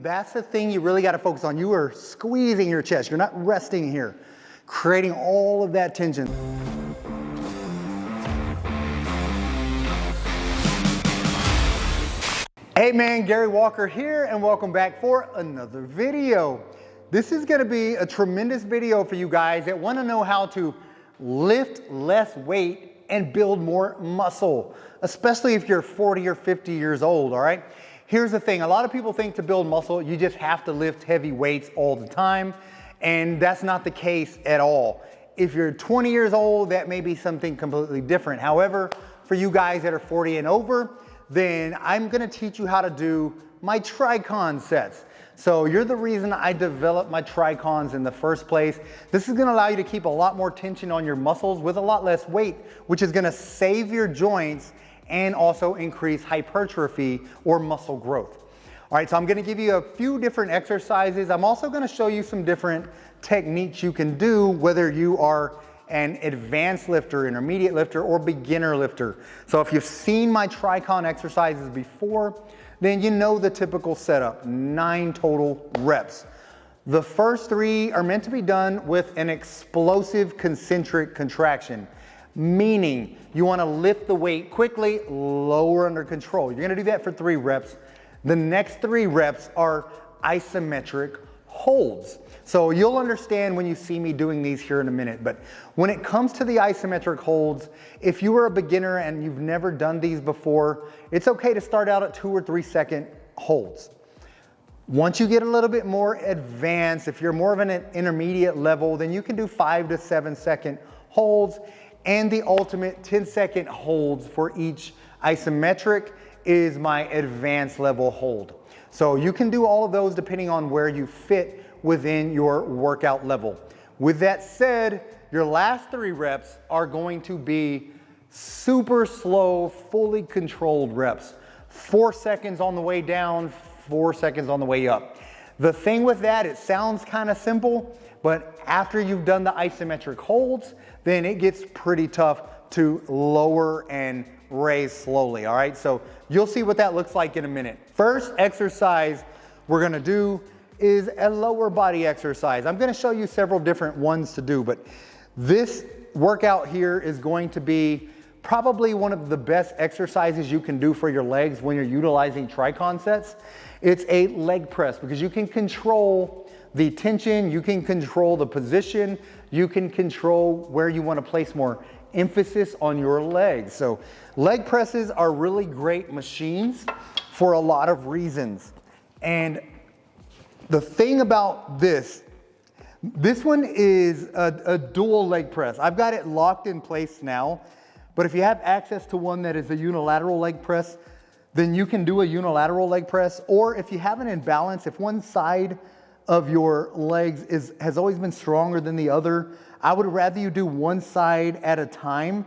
that's the thing you really got to focus on. You are squeezing your chest. You're not resting here, creating all of that tension. Hey man, Gary Walker here, and welcome back for another video. This is going to be a tremendous video for you guys that want to know how to lift less weight and build more muscle, especially if you're 40 or 50 years old, all right? Here's the thing, a lot of people think to build muscle, you just have to lift heavy weights all the time, and that's not the case at all. If you're 20 years old, that may be something completely different. However, for you guys that are 40 and over, then I'm gonna teach you how to do my TriCon sets. So you're the reason I developed my TriCons in the first place. This is gonna allow you to keep a lot more tension on your muscles with a lot less weight, which is gonna save your joints and also increase hypertrophy or muscle growth. All right, so I'm gonna give you a few different exercises. I'm also gonna show you some different techniques you can do, whether you are an advanced lifter, intermediate lifter, or beginner lifter. So if you've seen my TriCon exercises before, then you know the typical setup, 9 total reps. The first 3 are meant to be done with an explosive concentric contraction, meaning you wanna lift the weight quickly, lower under control. You're gonna do that for 3 reps. The next 3 reps are isometric holds. So you'll understand when you see me doing these here in a minute, but when it comes to the isometric holds, if you are a beginner and you've never done these before, it's okay to start out at 2 or 3 second holds. Once you get a little bit more advanced, if you're more of an intermediate level, then you can do 5 to 7 second holds, and the ultimate 10-second holds for each isometric is my advanced level hold. So you can do all of those depending on where you fit within your workout level. With that said, your last 3 reps are going to be super slow, fully controlled reps. 4 seconds on the way down, 4 seconds on the way up. The thing with that, it sounds kind of simple, but after you've done the isometric holds, then it gets pretty tough to lower and raise slowly, all right? So you'll see what that looks like in a minute. First exercise we're gonna do is a lower body exercise. I'm gonna show you several different ones to do, but this workout here is going to be probably one of the best exercises you can do for your legs when you're utilizing TriCon sets. It's a leg press because you can control the tension, you can control the position, you can control where you wanna place more emphasis on your legs. So leg presses are really great machines for a lot of reasons. And the thing about this one is a dual leg press. I've got it locked in place now, but if you have access to one that is a unilateral leg press, then you can do a unilateral leg press. Or if you have an imbalance, if one side of your legs has always been stronger than the other, I would rather you do one side at a time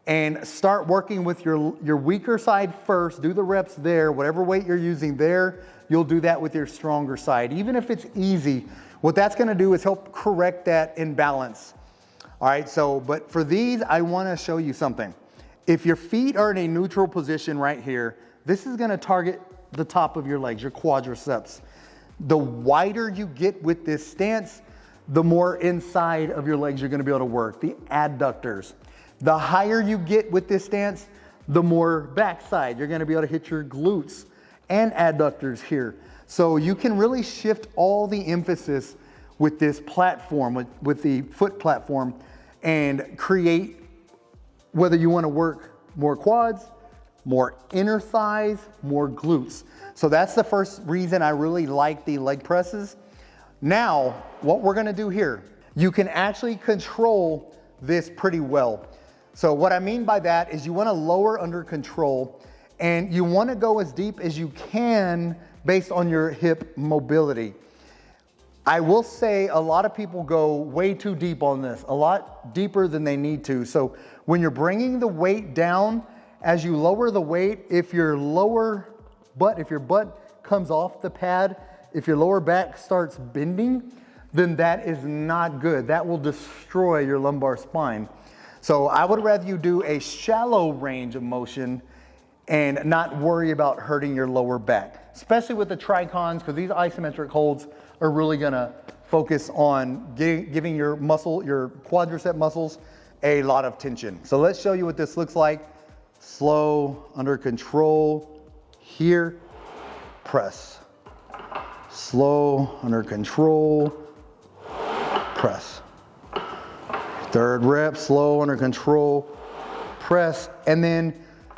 and start working with your weaker side first. Do the reps there, whatever weight you're using there, you'll do that with your stronger side. Even if it's easy, what that's gonna do is help correct that imbalance. All right, so, but for these, I wanna show you something. If your feet are in a neutral position right here, this is gonna target the top of your legs, your quadriceps. The wider you get with this stance, the more inside of your legs you're gonna be able to work, the adductors. The higher you get with this stance, the more backside. You're gonna be able to hit your glutes and adductors here. So you can really shift all the emphasis with this platform, with the foot platform, and create, whether you wanna work more quads, more inner thighs, more glutes. So that's the first reason I really like the leg presses. Now, what we're gonna do here, you can actually control this pretty well. So what I mean by that is you wanna lower under control, and you wanna go as deep as you can based on your hip mobility. I will say a lot of people go way too deep on this, a lot deeper than they need to. So when you're bringing the weight down, as you lower the weight, if your butt comes off the pad, if your lower back starts bending, then that is not good. That will destroy your lumbar spine. So I would rather you do a shallow range of motion and not worry about hurting your lower back. especially with the TriCons, because these isometric holds are really gonna focus on giving your muscle, your quadricep muscles, a lot of tension. So let's show you what this looks like. Slow, under control, here, press. Slow, under control, press. Third rep, slow, under control, press. And then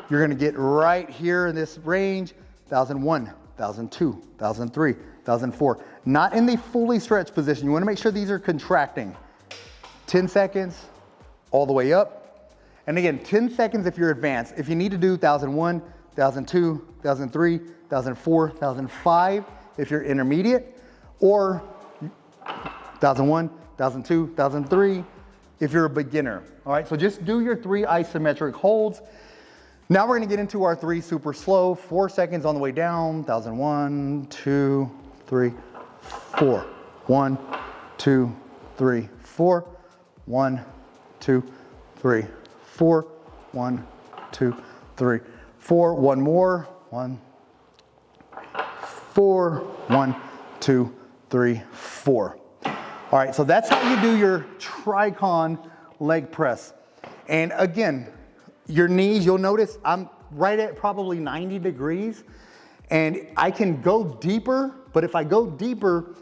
you're gonna get right here in this range, 1001, 1002, 1003, 1004. Not in the fully stretched position. You wanna make sure these are contracting. 10 seconds, all the way up. And again, 10 seconds if you're advanced. If you need to do 1001, 1002, 1003, 1004, 1005, if you're intermediate, or 1001, 1002, 1003, if you're a beginner. All right, so just do your 3 isometric holds. Now we're gonna get into our 3 super slow, 4 seconds on the way down, 1001, 2, 3, 4. 1, 2, 3, 4. 1, 2, 3, 4. 1, 2, 3, 4. One more. 1, 4. 1, 2, 3, 4. All right, so that's how you do your TriCon leg press. And again, your knees, you'll notice I'm right at probably 90 degrees, and I can go deeper, but if I go deeper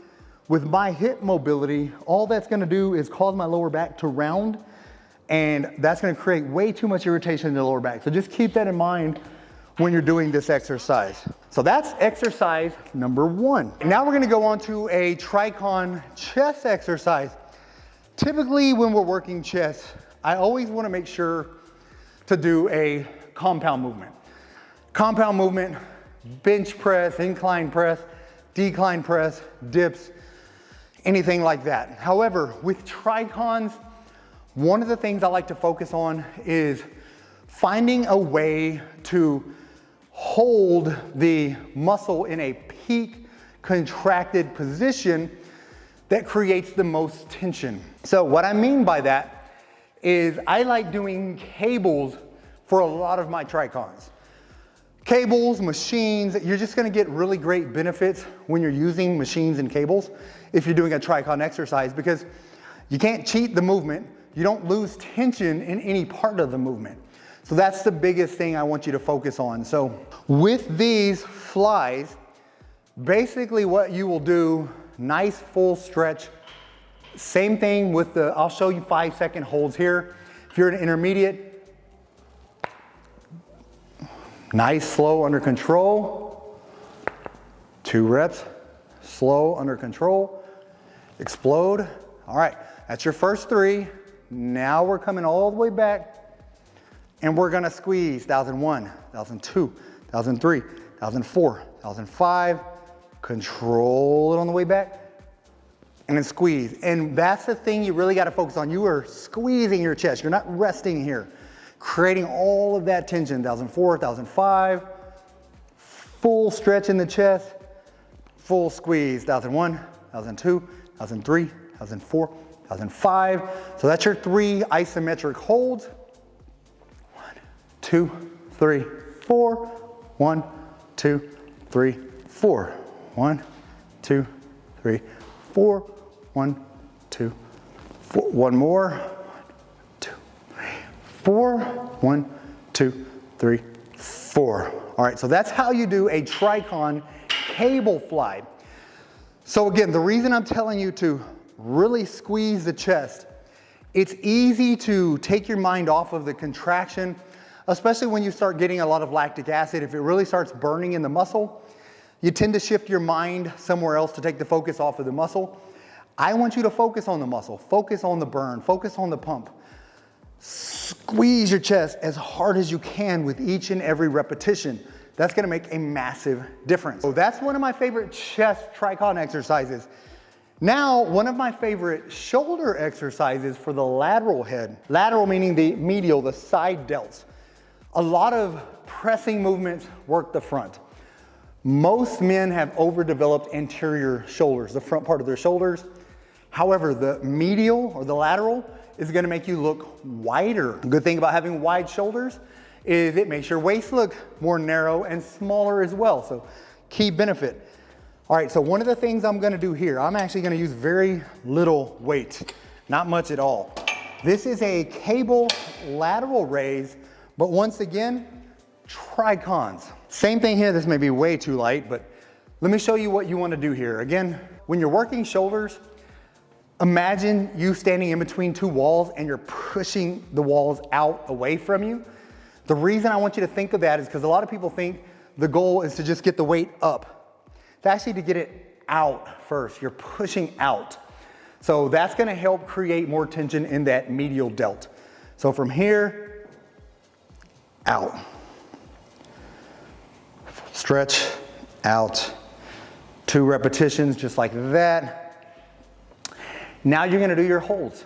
with my hip mobility, all that's gonna do is cause my lower back to round, and that's gonna create way too much irritation in the lower back. So just keep that in mind when you're doing this exercise. So that's exercise number 1. Now we're gonna go on to a TriCon chest exercise. Typically when we're working chest, I always wanna make sure to do a compound movement. Compound movement, bench press, incline press, decline press, dips, anything like that. However, with TriCons, one of the things I like to focus on is finding a way to hold the muscle in a peak contracted position that creates the most tension. So what I mean by that is I like doing cables for a lot of my TriCons. Cables, machines, you're just gonna get really great benefits when you're using machines and cables if you're doing a TriCon exercise, because you can't cheat the movement. You don't lose tension in any part of the movement. So that's the biggest thing I want you to focus on. So with these flies, basically what you will do, nice full stretch. Same thing with the, I'll show you 5-second holds here. If you're an intermediate, nice, slow, under control. 2 reps, slow, under control. Explode. All right, that's your first 3. Now we're coming all the way back, and we're gonna squeeze 1001, 1002, 1003, 1004, 1005. Control it on the way back, and then squeeze. And that's the thing you really gotta focus on. You are squeezing your chest. You're not resting here. Creating all of that tension, 1004, 1005. Full stretch in the chest, full squeeze, 1001, 1002, 1003, 1004, 1005. So that's your 3 isometric holds. 1, 2, 3, 4. 1, 2, 3, 4. 1, 2, 3, 4. 1, 2, 4. One more. 1, 2, 3, 4. 1, 2, 3, 4. All right, so that's how you do a TriCon cable fly. So again, the reason I'm telling you to really squeeze the chest, it's easy to take your mind off of the contraction, especially when you start getting a lot of lactic acid. If it really starts burning in the muscle, you tend to shift your mind somewhere else to take the focus off of the muscle. I want you to focus on the muscle, focus on the burn, focus on the pump. Squeeze your chest as hard as you can with each and every repetition. That's gonna make a massive difference. So that's one of my favorite chest TriCon exercises. Now, one of my favorite shoulder exercises for the lateral head. Lateral meaning the medial, the side delts. A lot of pressing movements work the front. Most men have overdeveloped anterior shoulders, the front part of their shoulders. However, the medial or the lateral is gonna make you look wider. The good thing about having wide shoulders is it makes your waist look more narrow and smaller as well. So key benefit. All right, so one of the things I'm gonna do here, I'm actually gonna use very little weight, not much at all. This is a cable lateral raise, but once again, TriCons. Same thing here, this may be way too light, but let me show you what you wanna do here. Again, when you're working shoulders, imagine you standing in between two walls and you're pushing the walls out away from you. The reason I want you to think of that is because a lot of people think the goal is to just get the weight up. It's actually to get it out first. You're pushing out. So that's gonna help create more tension in that medial delt. So from here, out. Stretch, out. 2 repetitions just like that. Now you're gonna do your holds.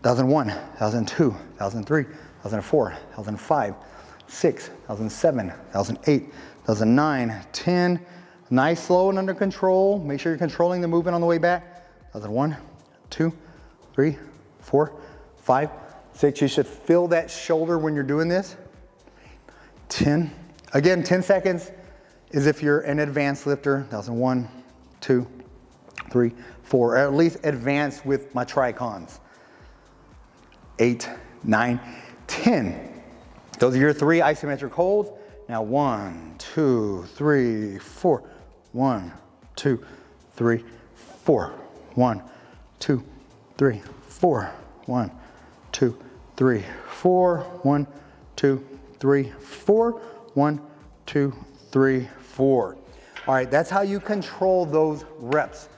1001, 1002, 1003, 1004, 1005, 6, 1007, 1008, 1009, 10. Nice, slow, and under control. Make sure you're controlling the movement on the way back. 1001, 2, 3, 4, 5, 6. You should feel that shoulder when you're doing this. 10. Again, 10 seconds is if you're an advanced lifter. 1001, 2, 3, 4. Or at least advanced with my TriCons. 8, 9, 10. Those are your 3 isometric holds. Now 1, 2, 3, 4. 1, 2, 3, 4. 1, 2, 3, 4. 1, 2, 3, 4. 1, 2, 3, 4. 1, 2, 3, 4. All right, that's how you control those reps.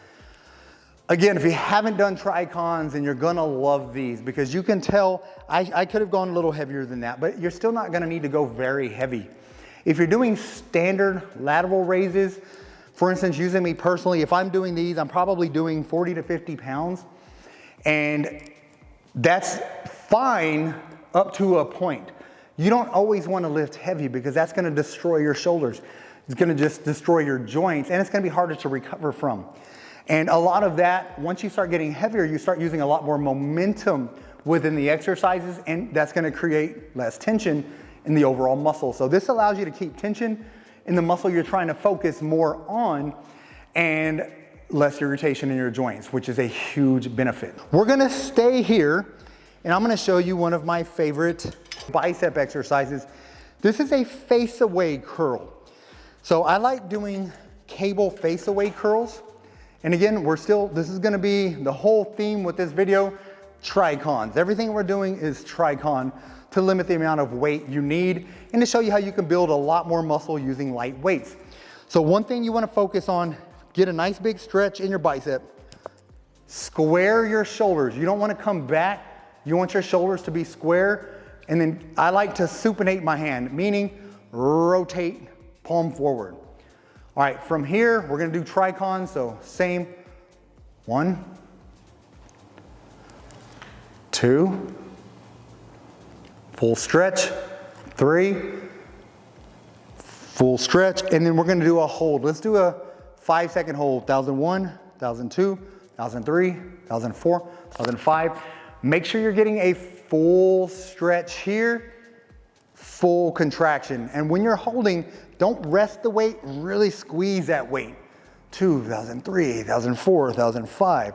Again, if you haven't done TriCons, then you're gonna love these because you can tell, I could have gone a little heavier than that, but you're still not gonna need to go very heavy. If you're doing standard lateral raises, for instance, using me personally, if I'm doing these, I'm probably doing 40 to 50 pounds. And that's fine up to a point. You don't always want to lift heavy because that's going to destroy your shoulders. It's going to just destroy your joints and it's going to be harder to recover from. And a lot of that, once you start getting heavier, you start using a lot more momentum within the exercises and that's going to create less tension in the overall muscle. So this allows you to keep tension in the muscle you're trying to focus more on and less irritation in your joints, which is a huge benefit. We're gonna stay here and I'm gonna show you one of my favorite bicep exercises. This is a face away curl. So I like doing cable face away curls. And again, this is gonna be the whole theme with this video, TriCons. Everything we're doing is TriCon to limit the amount of weight you need and to show you how you can build a lot more muscle using light weights. So one thing you wanna focus on, get a nice big stretch in your bicep, square your shoulders. You don't wanna come back, you want your shoulders to be square, and then I like to supinate my hand, meaning rotate palm forward. All right, from here, we're gonna do TriCons, so same. 1, 2, full stretch, 3, full stretch, and then we're gonna do a hold. Let's do a 5-second hold. 1001, 1002, 1003, 1004, 1005. Make sure you're getting a full stretch here, full contraction. And when you're holding, don't rest the weight, really squeeze that weight. 2, 1003, 1004, 1005.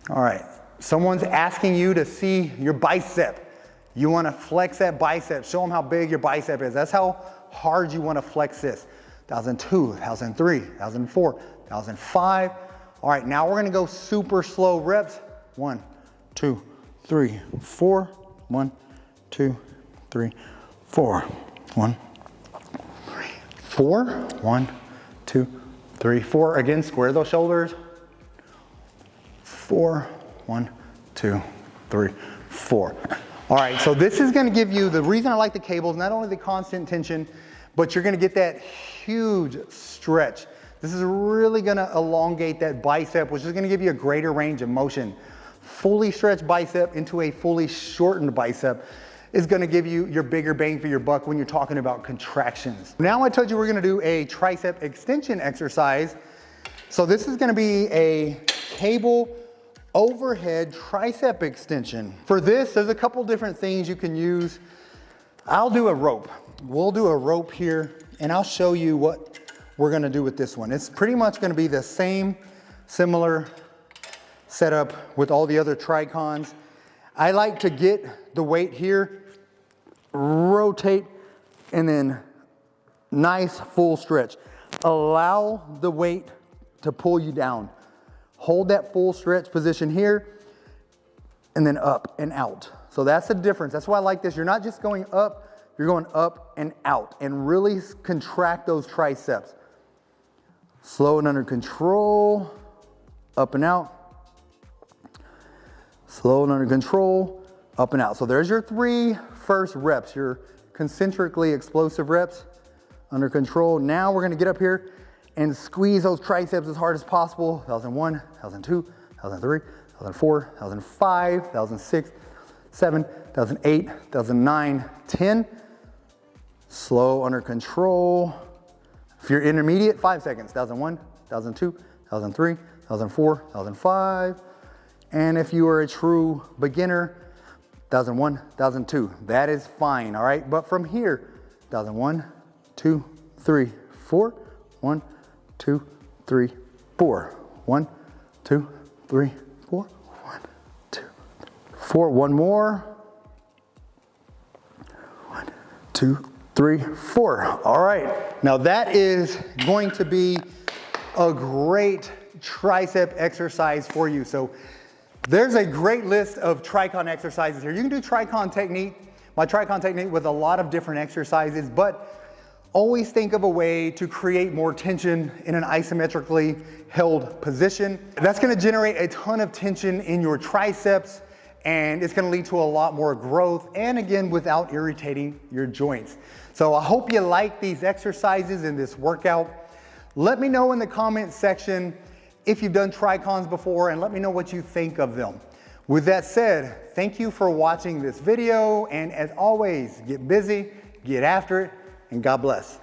All right, someone's asking you to see your bicep. You wanna flex that bicep, show them how big your bicep is. That's how hard you wanna flex this. 1002, 1003, 1004, 1005. All right, now we're gonna go super slow reps. 1, 2, 3, 4. 1, 2, 3, 4. 1, 3, 4. 1, 2, 3, 4. Again, square those shoulders. 4. 1, 2, 3, 4. All right, so this is gonna give you, the reason I like the cables, not only the constant tension, but you're gonna get that huge stretch. This is really gonna elongate that bicep, which is gonna give you a greater range of motion. Fully stretched bicep into a fully shortened bicep is gonna give you your bigger bang for your buck when you're talking about contractions. Now I told you we're gonna do a tricep extension exercise. So this is gonna be a cable overhead tricep extension. For this, there's a couple different things you can use. I'll do a rope. We'll do a rope here and I'll show you what we're gonna do with this one. It's pretty much gonna be the same, similar setup with all the other TriCons. I like to get the weight here, rotate, and then nice full stretch. Allow the weight to pull you down. Hold that full stretch position here, and then up and out. So that's the difference. That's why I like this. You're not just going up, you're going up and out, and really contract those triceps. Slow and under control, up and out. Slow and under control, up and out. So there's your 3 first reps, your concentrically explosive reps, under control. Now we're gonna get up here and squeeze those triceps as hard as possible. 1001, 1002, 1003, 1004, 1005, 1006, 7, 1008, 1009, 10. Slow, under control. If you're intermediate, 5 seconds. 1001, 1002, 1003, 1004, 1005. And if you are a true beginner, 1001, 1002. That is fine, all right? But from here, 1001, 2, 3, 4. 1, 2, 3, 4. 1, 2, 3, 4. 1, 2, 4. One more. 1, 2, 3, 4. All right. Now that is going to be a great tricep exercise for you. So there's a great list of TriCon exercises here. You can do TriCon technique, my TriCon technique, with a lot of different exercises, but always think of a way to create more tension in an isometrically held position. That's gonna generate a ton of tension in your triceps, and it's gonna lead to a lot more growth, and again, without irritating your joints. So I hope you like these exercises in this workout. Let me know in the comment section if you've done TriCons before, and let me know what you think of them. With that said, thank you for watching this video, and as always, get busy, get after it, and God bless.